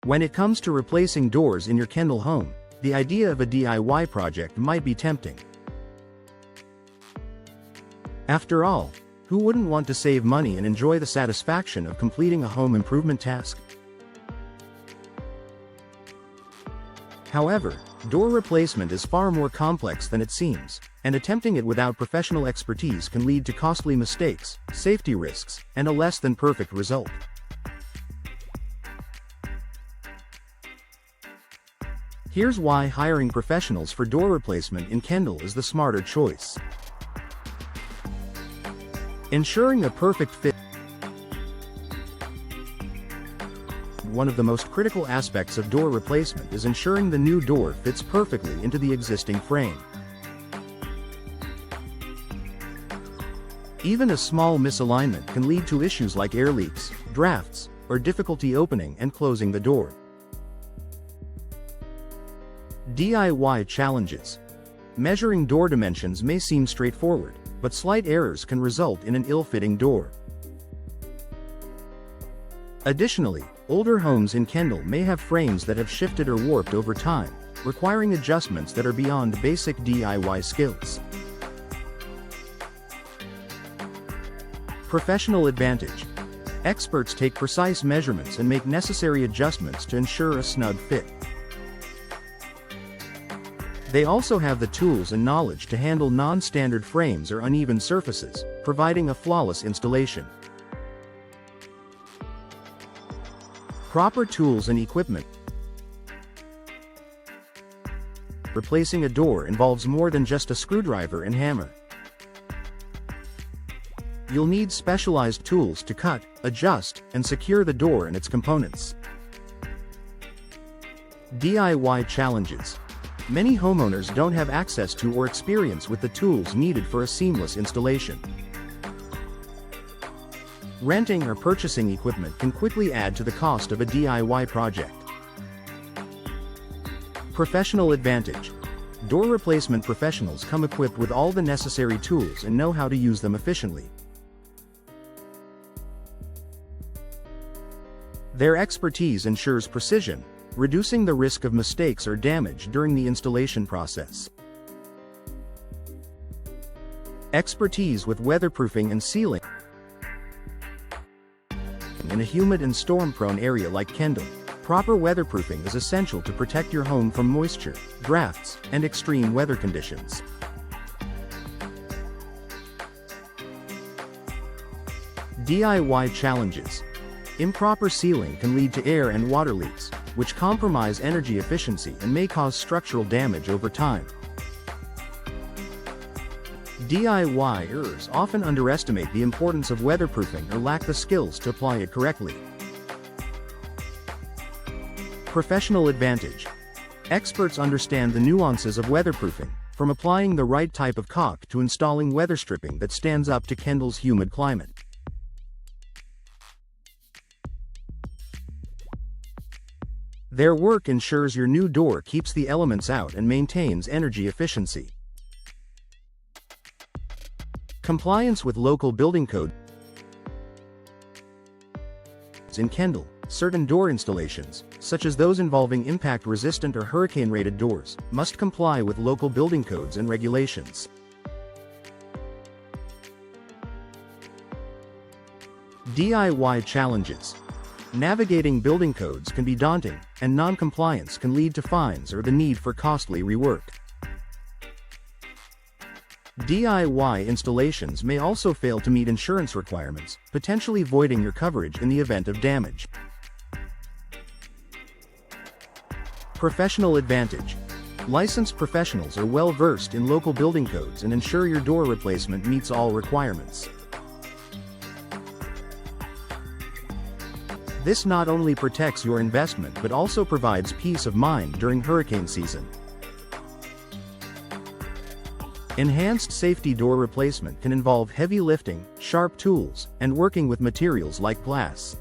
When it comes to replacing doors in your Kendall home, the idea of a DIY project might be tempting. After all, who wouldn't want to save money and enjoy the satisfaction of completing a home improvement task? However, door replacement is far more complex than it seems, and attempting it without professional expertise can lead to costly mistakes, safety risks, and a less than perfect result. Here's why hiring professionals for door replacement in Kendall is the smarter choice. Ensuring a perfect fit. One of the most critical aspects of door replacement is ensuring the new door fits perfectly into the existing frame. Even a small misalignment can lead to issues like air leaks, drafts, or difficulty opening and closing the door. DIY challenges. Measuring door dimensions may seem straightforward, but slight errors can result in an ill-fitting door. Additionally, older homes in Kendall may have frames that have shifted or warped over time, requiring adjustments that are beyond basic DIY skills. Professional advantage. Experts take precise measurements and make necessary adjustments to ensure a snug fit. They also have the tools and knowledge to handle non-standard frames or uneven surfaces, providing a flawless installation. Proper tools and equipment. Replacing a door involves more than just a screwdriver and hammer. You'll need specialized tools to cut, adjust, and secure the door and its components. DIY challenges. Many homeowners don't have access to or experience with the tools needed for a seamless installation. Renting or purchasing equipment can quickly add to the cost of a DIY project. Professional advantage. Door replacement professionals come equipped with all the necessary tools and know how to use them efficiently. Their expertise ensures precision, reducing the risk of mistakes or damage during the installation process. Expertise with weatherproofing and sealing. In a humid and storm-prone area like Kendall, proper weatherproofing is essential to protect your home from moisture, drafts, and extreme weather conditions. DIY challenges. Improper sealing can lead to air and water leaks, which compromise energy efficiency and may cause structural damage over time. DIYers often underestimate the importance of weatherproofing or lack the skills to apply it correctly. Professional advantage. Experts understand the nuances of weatherproofing, from applying the right type of caulk to installing weather stripping that stands up to Kendall's humid climate. Their work ensures your new door keeps the elements out and maintains energy efficiency. Compliance with local building code. In Kendall, certain door installations, such as those involving impact-resistant or hurricane-rated doors, must comply with local building codes and regulations. DIY challenges. Navigating building codes can be daunting, and non-compliance can lead to fines or the need for costly rework. DIY installations may also fail to meet insurance requirements, potentially voiding your coverage in the event of damage. Professional advantage. Licensed professionals are well versed in local building codes and ensure your door replacement meets all requirements. This not only protects your investment but also provides peace of mind during hurricane season. Enhanced safety door replacement can involve heavy lifting, sharp tools, and working with materials like glass.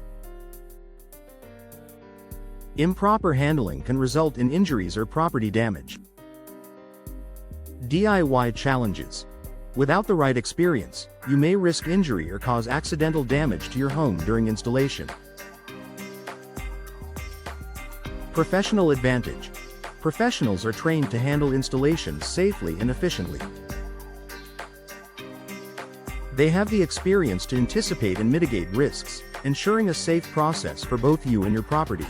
Improper handling can result in injuries or property damage. DIY challenges. Without the right experience, you may risk injury or cause accidental damage to your home during installation. Professional advantage. Professionals are trained to handle installations safely and efficiently. They have the experience to anticipate and mitigate risks, ensuring a safe process for both you and your property.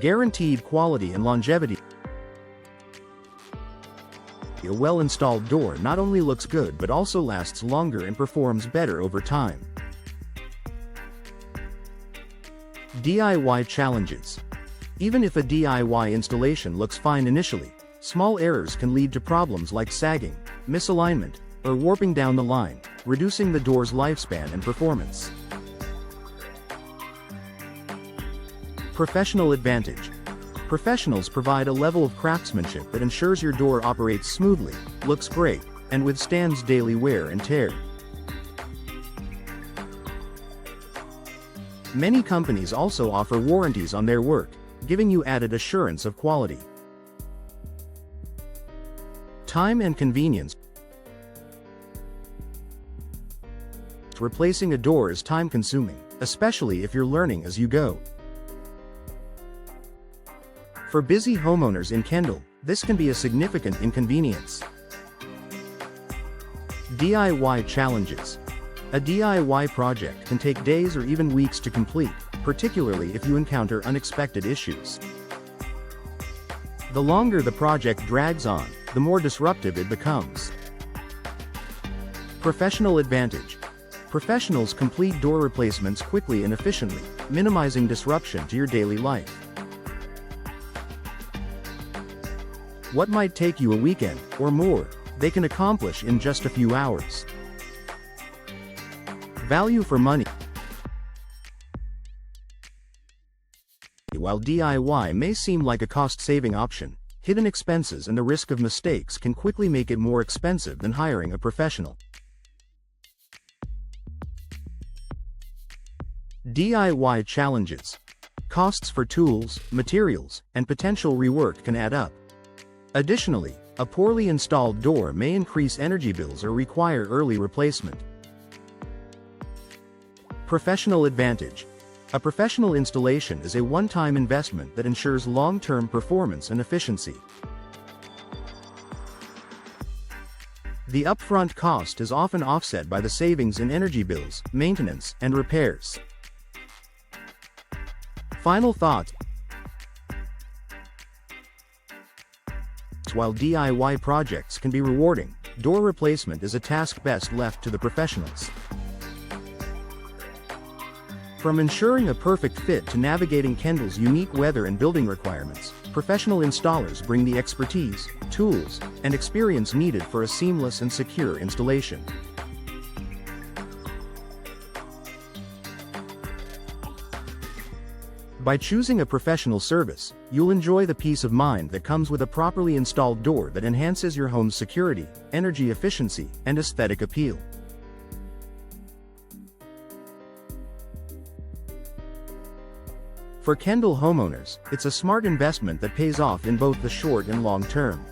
Guaranteed quality and longevity. A well-installed door not only looks good but also lasts longer and performs better over time. DIY challenges. Even if a DIY installation looks fine initially, small errors can lead to problems like sagging, misalignment, or warping down the line, reducing the door's lifespan and performance. Professional advantage. Professionals provide a level of craftsmanship that ensures your door operates smoothly, looks great, and withstands daily wear and tear. Many companies also offer warranties on their work, giving you added assurance of quality. Time and convenience. Replacing a door is time-consuming, especially if you're learning as you go. For busy homeowners in Kendall, this can be a significant inconvenience. DIY challenges. A DIY project can take days or even weeks to complete, particularly if you encounter unexpected issues. The longer the project drags on, the more disruptive it becomes. Professional advantage. Professionals complete door replacements quickly and efficiently, minimizing disruption to your daily life. What might take you a weekend, or more, they can accomplish in just a few hours. Value for money. While DIY may seem like a cost-saving option, hidden expenses and the risk of mistakes can quickly make it more expensive than hiring a professional. DIY challenges. Costs for tools, materials, and potential rework can add up. Additionally, a poorly installed door may increase energy bills or require early replacement. Professional advantage. A professional installation is a one-time investment that ensures long-term performance and efficiency. The upfront cost is often offset by the savings in energy bills, maintenance, and repairs. Final thoughts. While DIY projects can be rewarding, door replacement is a task best left to the professionals. From ensuring a perfect fit to navigating Kendall's unique weather and building requirements, professional installers bring the expertise, tools, and experience needed for a seamless and secure installation. By choosing a professional service, you'll enjoy the peace of mind that comes with a properly installed door that enhances your home's security, energy efficiency, and aesthetic appeal. For Kendall homeowners, it's a smart investment that pays off in both the short and long term.